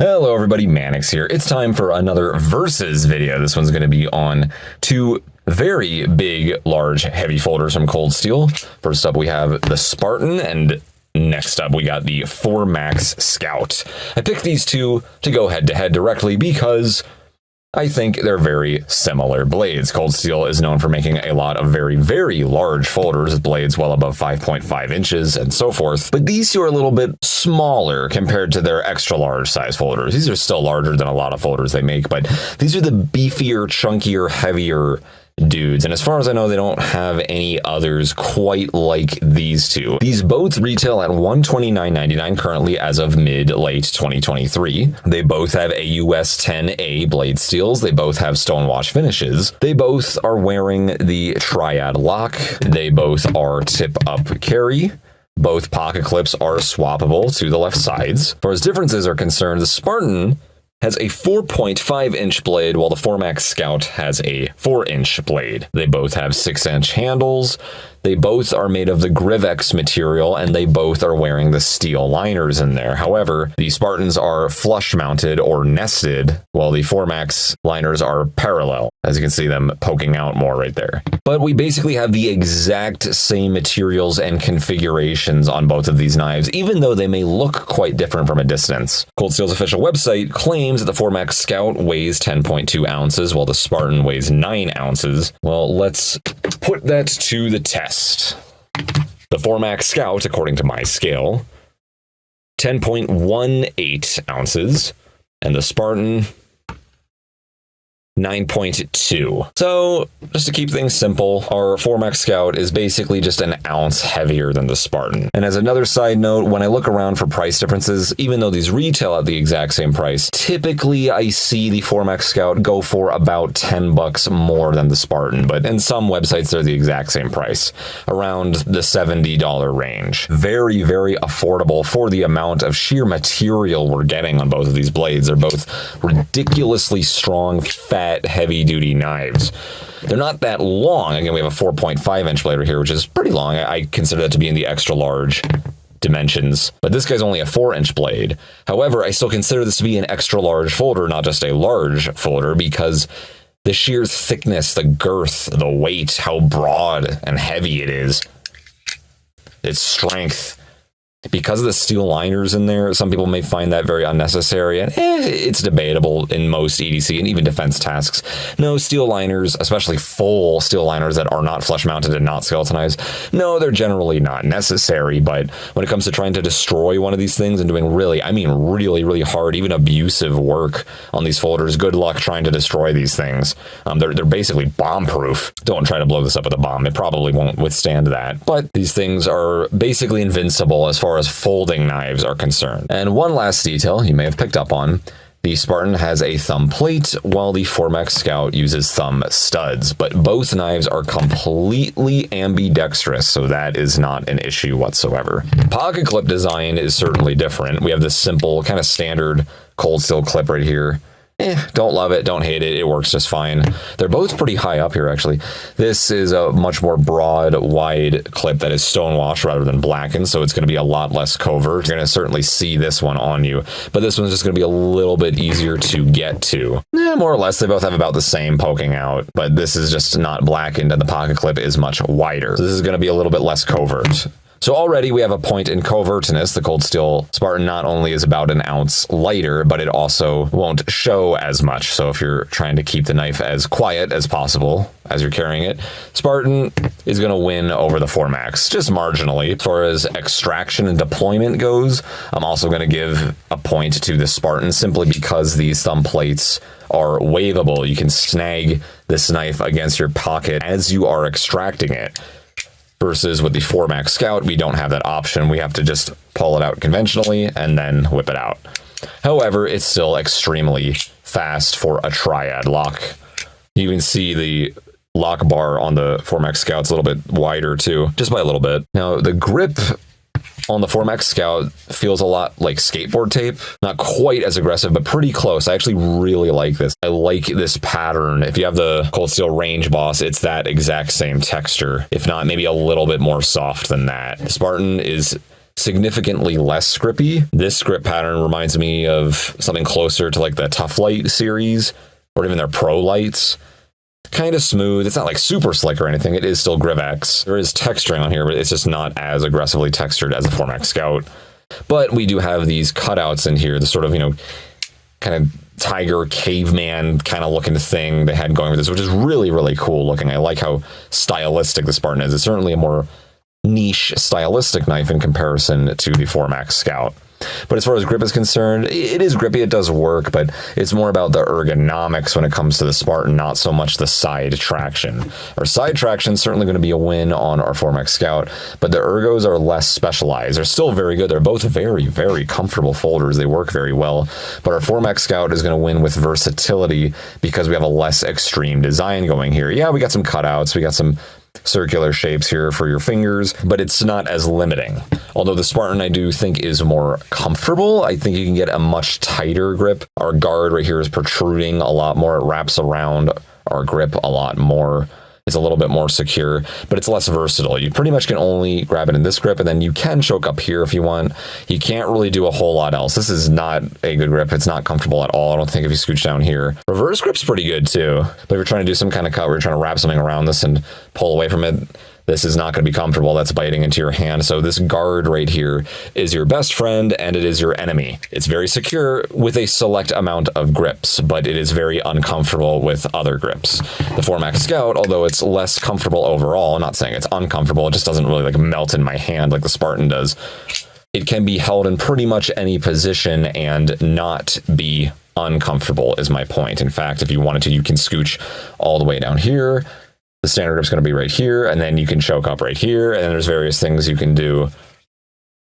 Hello everybody, Mannix here. It's time for another Versus video. This one's going to be on two very big, large, heavy folders from Cold Steel. First up we have the Spartan, and next up we got the 4Max Scout. I picked these two to go head-to-head directly because I think they're very similar blades. Cold Steel is known for making a lot of very, very large folders with blades well above 5.5 inches and so forth, but these two are a little bit smaller compared to their extra large size folders. These are still larger than a lot of folders they make, but these are the beefier, chunkier, heavier dudes, and as far as I know, they don't have any others quite like these two. These both retail at $129.99 currently as of mid-late 2023. They both have a US 10A blade steels. They both have stonewash finishes. They both are wearing the triad lock. They both are tip-up carry. Both pocket clips are swappable to the left sides. As far as differences are concerned, the Spartan has a 4.5-inch blade, while the 4Max Scout has a 4-inch blade. They both have 6-inch handles. They both are made of the Grivex material, and they both are wearing the steel liners in there. However, the Spartans are flush-mounted or nested, while the 4Max liners are parallel. As you can see them poking out more right there. But we basically have the exact same materials and configurations on both of these knives, even though they may look quite different from a distance. Cold Steel's official website claims that the 4Max Scout weighs 10.2 ounces, while the Spartan weighs 9 ounces. Well, let's put that to the test. The 4Max Scout, according to my scale, 10.18 ounces, and the Spartan, 9.2. So, just to keep things simple, our 4Max Scout is basically just an ounce heavier than the Spartan. And as another side note, when I look around for price differences, even though these retail at the exact same price, typically I see the 4Max Scout go for about $10 more than the Spartan, but in some websites they're the exact same price, around the $70 range. Very, very affordable for the amount of sheer material we're getting on both of these blades. They're both ridiculously strong, fat, heavy-duty knives. They're not that long. Again, we have a 4.5-inch blade right here, which is pretty long. I consider that to be in the extra large dimensions, but this guy's only a 4-inch blade. However, I still consider this to be an extra large folder, not just a large folder, because the sheer thickness, the girth, the weight, how broad and heavy it is, its strength. Because of the steel liners in there, some people may find that very unnecessary, and it's debatable in most EDC and even defense tasks. No, steel liners, especially full steel liners that are not flush mounted and not skeletonized, no, they're generally not necessary, but when it comes to trying to destroy one of these things and doing really hard, even abusive work on these folders, good luck trying to destroy these things. They're basically bomb-proof. Don't try to blow this up with a bomb. It probably won't withstand that, but these things are basically invincible as far as folding knives are concerned. And one last detail you may have picked up on, the Spartan has a thumb plate while the 4Max Scout uses thumb studs, but both knives are completely ambidextrous, so that is not an issue whatsoever. Pocket clip design is certainly different. We have this simple kind of standard Cold Steel clip right here. Don't love it, don't hate it, it works just fine. They're both pretty high up here, actually. This is a much more broad, wide clip that is stonewash rather than blackened, so it's going to be a lot less covert. You're going to certainly see this one on you, but this one's just going to be a little bit easier to get to. More or less, they both have about the same poking out, but this is just not blackened, and the pocket clip is much wider. So this is going to be a little bit less covert. So already we have a point in covertness. The Cold Steel Spartan not only is about an ounce lighter, but it also won't show as much. So if you're trying to keep the knife as quiet as possible as you're carrying it, Spartan is going to win over the 4Max, just marginally. As far as extraction and deployment goes, I'm also going to give a point to the Spartan simply because these thumb plates are waveable. You can snag this knife against your pocket as you are extracting it. Versus with the 4Max Scout, we don't have that option. We have to just pull it out conventionally and then whip it out. However, it's still extremely fast for a triad lock. You can see the lock bar on the 4Max Scout's a little bit wider too, just by a little bit. Now, the grip on the 4Max Scout feels a lot like skateboard tape. Not quite as aggressive, but pretty close. I actually really like this. I like this pattern. If you have the Cold Steel Range Boss, it's that exact same texture. If not, maybe a little bit more soft than that. The Spartan is significantly less grippy. This grip pattern reminds me of something closer to like the Tough Light series or even their Pro Lights. Kind of smooth. It's not like super slick or anything. It is still GripX. There is texturing on here, but it's just not as aggressively textured as the Formax Scout. But we do have these cutouts in here, the sort of, kind of tiger caveman kind of looking thing they had going with this, which is really, really cool looking. I like how stylistic the Spartan is. It's certainly a more niche stylistic knife in comparison to the Formax Scout. But as far as grip is concerned, it is grippy, it does work, but it's more about the ergonomics when it comes to the Spartan, not so much the side traction. Our side traction is certainly going to be a win on our Formax Scout, but the ergos are less specialized. They're still very good. They're both very, very comfortable folders. They work very well, but our Formax Scout is going to win with versatility because we have a less extreme design going here. Yeah, we got some cutouts, we got some circular shapes here for your fingers, but it's not as limiting. Although the Spartan I do think is more comfortable. I think you can get a much tighter grip. Our guard right here is protruding a lot more. It wraps around our grip a lot more. It's a little bit more secure, but it's less versatile. You pretty much can only grab it in this grip, and then you can choke up here if you want. You can't really do a whole lot else. This is not a good grip. It's not comfortable at all. I don't think if you scooch down here. Reverse grip's pretty good too, but if you're trying to do some kind of cut where you're trying to wrap something around this and pull away from it, this is not going to be comfortable. That's biting into your hand. So this guard right here is your best friend and it is your enemy. It's very secure with a select amount of grips, but it is very uncomfortable with other grips. The Formax Scout, although it's less comfortable overall, I'm not saying it's uncomfortable, it just doesn't really like melt in my hand like the Spartan does. It can be held in pretty much any position and not be uncomfortable is my point. In fact, if you wanted to, you can scooch all the way down here. The standard grip's going to be right here, and then you can choke up right here, and then there's various things you can do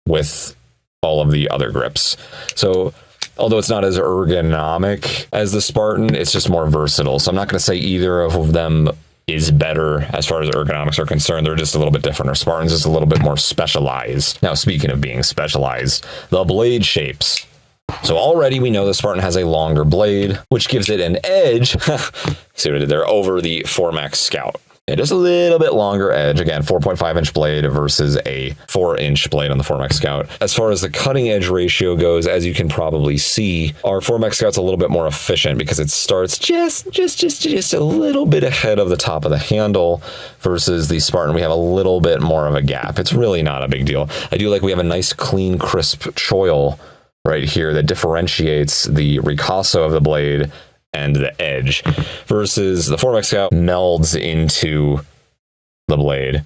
with all of the other grips. So, although it's not as ergonomic as the Spartan, it's just more versatile. So I'm not going to say either of them is better as far as ergonomics are concerned. They're just a little bit different. Our Spartan's just a little bit more specialized. Now, speaking of being specialized, the blade shapes. So already we know the Spartan has a longer blade, which gives it an edge. See what I did there? Over the Formax Scout. It is a little bit longer edge. Again, 4.5-inch blade versus a 4-inch blade on the Formax Scout. As far as the cutting edge ratio goes, as you can probably see, our Formax Scout's a little bit more efficient because it starts just a little bit ahead of the top of the handle versus the Spartan. We have a little bit more of a gap. It's really not a big deal. I do like we have a nice, clean, crisp choil right here that differentiates the ricasso of the blade and the edge versus the Formax Scout melds into the blade.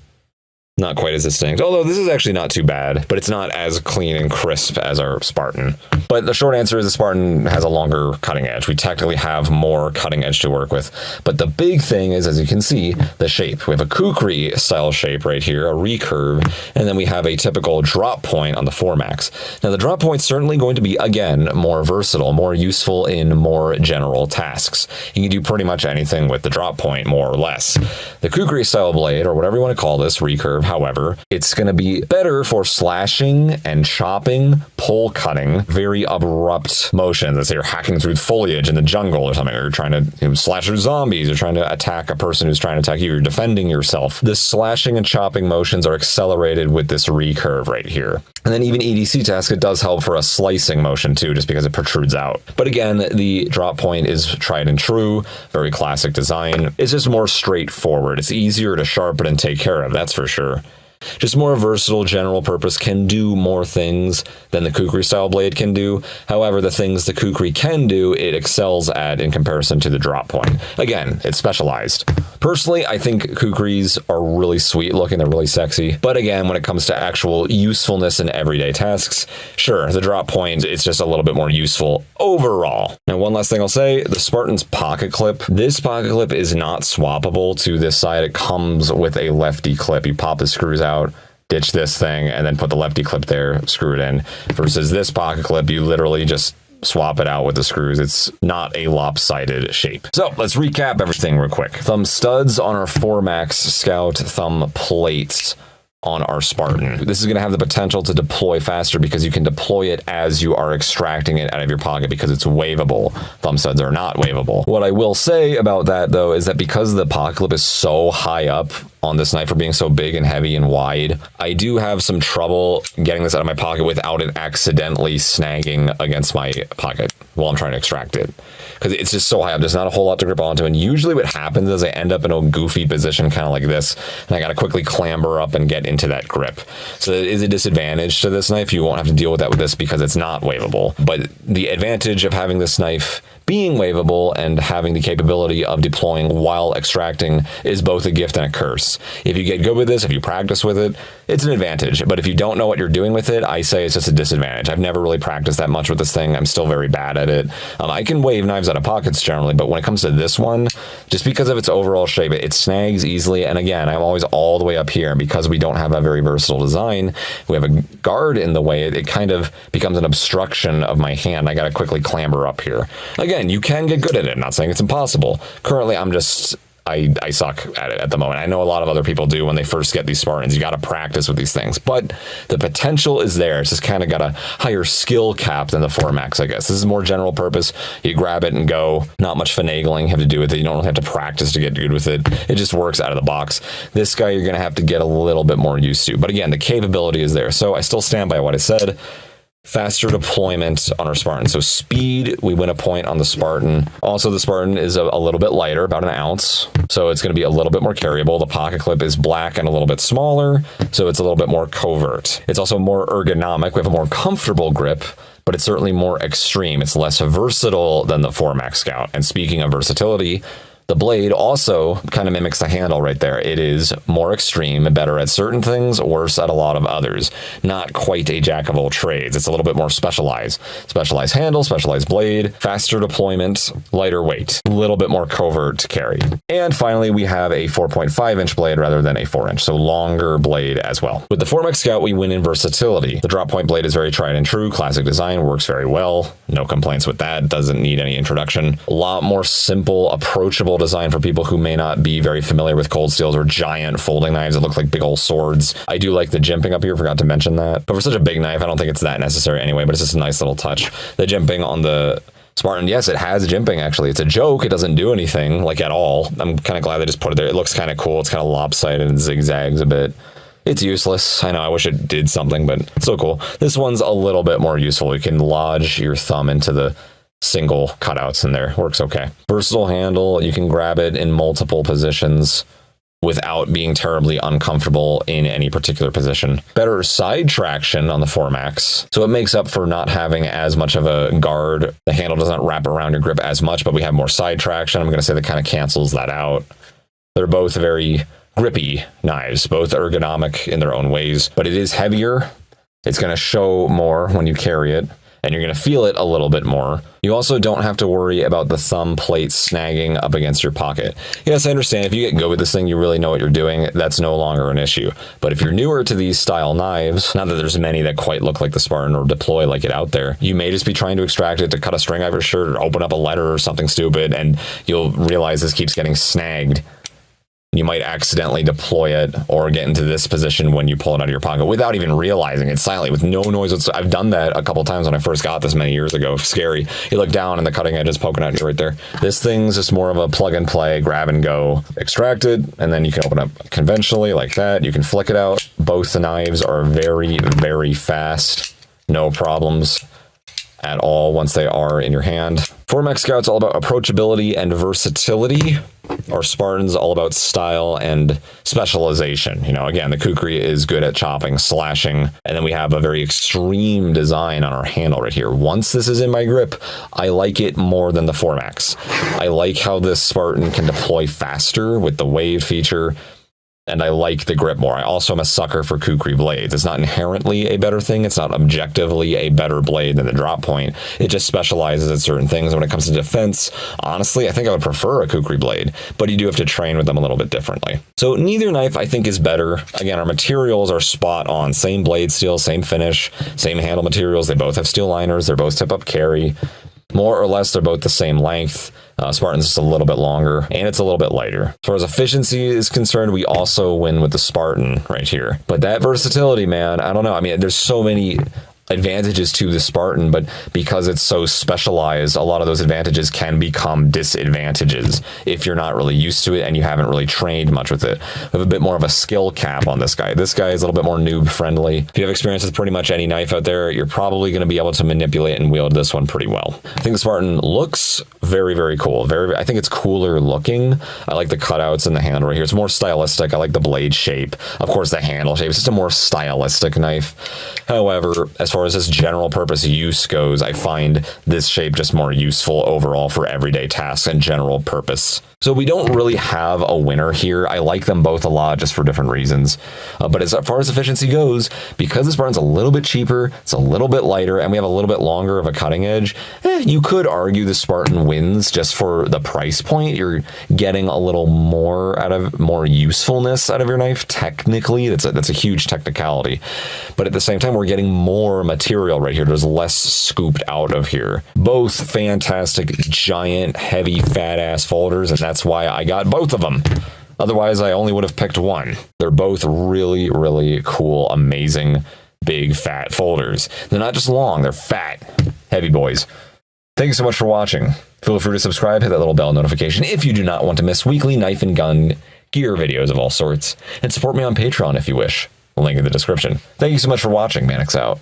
Not quite as distinct, although this is actually not too bad, but it's not as clean and crisp as our Spartan. But the short answer is the Spartan has a longer cutting edge. We technically have more cutting edge to work with. But the big thing is, as you can see, the shape. We have a kukri style shape right here, a recurve, and then we have a typical drop point on the Formax. Now the drop point's certainly going to be, again, more versatile, more useful in more general tasks. You can do pretty much anything with the drop point, more or less. The kukri style blade, or whatever you want to call this, recurve, however, it's going to be better for slashing and chopping, pole cutting, very abrupt motions. Let's say you're hacking through foliage in the jungle or something, or you're trying to slash through zombies, you're trying to attack a person who's trying to attack you, you're defending yourself. The slashing and chopping motions are accelerated with this recurve right here. And then even EDC task, it does help for a slicing motion too, just because it protrudes out. But again, the drop point is tried and true, very classic design. It's just more straightforward. It's easier to sharpen and take care of, that's for sure. Just more versatile, general purpose, can do more things than the kukri style blade can do. However, the things the kukri can do, it excels at in comparison to the drop point. Again, it's specialized. Personally, I think kukris are really sweet looking, they're really sexy. But again, when it comes to actual usefulness in everyday tasks, sure, the drop point, it's just a little bit more useful overall. Now, one last thing I'll say, the Spartan's pocket clip. This pocket clip is not swappable to this side. It comes with a lefty clip. You pop the screws out, ditch this thing, and then put the lefty clip there, screw it in. Versus this pocket clip, you literally just swap it out with the screws. It's not a lopsided shape. So let's recap everything real quick. Thumb studs on our Formax Scout, thumb plates on our Spartan. This is going to have the potential to deploy faster because you can deploy it as you are extracting it out of your pocket because it's waveable. Thumb studs are not waveable. What I will say about that though is that because the pocket clip is so high up on this knife for being so big and heavy and wide, I do have some trouble getting this out of my pocket without it accidentally snagging against my pocket while I'm trying to extract it. Because it's just so high up, there's not a whole lot to grip onto. And usually what happens is I end up in a goofy position, kind of like this, and I got to quickly clamber up and get into that grip. So it is a disadvantage to this knife. You won't have to deal with that with this because it's not waveable. But the advantage of having this knife being waveable and having the capability of deploying while extracting is both a gift and a curse. If you get good with this, if you practice with it, it's an advantage. But if you don't know what you're doing with it, I say it's just a disadvantage. I've never really practiced that much with this thing. I'm still very bad at it. I can wave knives out of pockets generally, but when it comes to this one, just because of its overall shape, it snags easily. And again, I'm always all the way up here. And because we don't have a very versatile design, we have a guard in the way, it kind of becomes an obstruction of my hand. I got to quickly clamber up here. Again, you can get good at it. I'm not saying it's impossible. Currently, I suck at it at the moment. I know a lot of other people do when they first get these Spartans. You got to practice with these things, but the potential is there. It's just kind of got a higher skill cap than the 4MAX, I guess. This is more general purpose. You grab it and go. Not much finagling you have to do with it. You don't really have to practice to get good with it. It just works out of the box. This guy, you're going to have to get a little bit more used to. But again, the capability is there. So I still stand by what I said. Faster deployment on our Spartan. So speed, we win a point on the Spartan. Also, the Spartan is a little bit lighter, about an ounce. So it's going to be a little bit more carryable. The pocket clip is black and a little bit smaller, so it's a little bit more covert. It's also more ergonomic. We have a more comfortable grip, but it's certainly more extreme. It's less versatile than the 4MAX Scout. And speaking of versatility, the blade also kind of mimics the handle right there. It is more extreme, better at certain things, worse at a lot of others. Not quite a jack of all trades. It's a little bit more specialized. Specialized handle, specialized blade, faster deployment, lighter weight, a little bit more covert to carry. And finally, we have a 4.5-inch blade rather than a 4-inch, so longer blade as well. With the 4MAX Scout, we win in versatility. The drop point blade is very tried and true, classic design, works very well. No complaints with that, doesn't need any introduction. A lot more simple, approachable design for people who may not be very familiar with cold steels or giant folding knives that look like big old swords. I do like the jimping up here, forgot to mention that. But for such a big knife, I don't think it's that necessary anyway, but it's just a nice little touch. The jimping on the Spartan, yes, it has jimping actually. It's a joke. It doesn't do anything like at all. I'm kind of glad they just put it there. It looks kind of cool. It's kind of lopsided and zigzags a bit. It's useless. I know, I wish it did something, but it's so cool. This one's a little bit more useful. You can lodge your thumb into the single cutouts in there. Works okay. Versatile handle. You can grab it in multiple positions without being terribly uncomfortable in any particular position. Better side traction on the 4MAX. So it makes up for not having as much of a guard. The handle doesn't wrap around your grip as much, but we have more side traction. I'm going to say that kind of cancels that out. They're both very grippy knives, both ergonomic in their own ways, but it is heavier. It's going to show more when you carry it, and you're going to feel it a little bit more. You also don't have to worry about the thumb plate snagging up against your pocket. Yes, I understand if you get good with this thing, you really know what you're doing, that's no longer an issue. But if you're newer to these style knives, not that there's many that quite look like the Spartan or deploy like it out there, you may just be trying to extract it to cut a string out of your shirt or open up a letter or something stupid, and you'll realize this keeps getting snagged. You might accidentally deploy it or get into this position when you pull it out of your pocket without even realizing it, silently with no noise. I've done that a couple times when I first got this many years ago. Scary. You look down and the cutting edge is poking out you right there. This thing's just more of a plug and play, grab and go, extract it, and then you can open up conventionally like that. You can flick it out. Both the knives are very, very fast. No problems at all once they are in your hand. 4MAX Scout's all about approachability and versatility. Our Spartan's all about style and specialization. You know, again, the Kukri is good at chopping, slashing, and then we have a very extreme design on our handle right here. Once this is in my grip, I like it more than the 4MAX. I like how this Spartan can deploy faster with the wave feature, and I like the grip more. I also am a sucker for Kukri blades. It's not inherently a better thing. It's not objectively a better blade than the drop point. It just specializes at certain things. When it comes to defense, honestly, I think I would prefer a Kukri blade, but you do have to train with them a little bit differently. So neither knife I think is better. Again, our materials are spot on. Same blade steel, same finish, same handle materials. They both have steel liners. They're both tip-up carry. More or less, they're both the same length. Spartan's just a little bit longer, and it's a little bit lighter. As far as efficiency is concerned, we also win with the Spartan right here. But that versatility, man, I don't know. I mean, there's so many advantages to the Spartan, but because it's so specialized, a lot of those advantages can become disadvantages if you're not really used to it and you haven't really trained much with it. We have a bit more of a skill cap on this guy. This guy is a little bit more noob friendly. If you have experience with pretty much any knife out there, you're probably going to be able to manipulate and wield this one pretty well. I think the Spartan looks very, very cool. I think it's cooler looking. I like the cutouts and the handle right here. It's more stylistic. I like the blade shape. Of course, the handle shape. It's just a more stylistic knife. However, as far as this general purpose use goes, I find this shape just more useful overall for everyday tasks and general purpose. So we don't really have a winner here. I like them both a lot just for different reasons. But as far as efficiency goes, because the Spartan's a little bit cheaper, it's a little bit lighter, and we have a little bit longer of a cutting edge, you could argue the Spartan wins just for the price point. You're getting a little more usefulness out of your knife. Technically, that's a huge technicality. But at the same time, we're getting more material right here. There's less scooped out of here. Both fantastic, giant, heavy, fat-ass folders, and that's why I got both of them. Otherwise, I only would have picked one. They're both really, really cool, amazing, big, fat folders. They're not just long, they're fat, heavy boys. Thank you so much for watching. Feel free to subscribe, hit that little bell notification if you do not want to miss weekly knife and gun gear videos of all sorts, and support me on Patreon if you wish. Link in the description. Thank you so much for watching. Mannix out.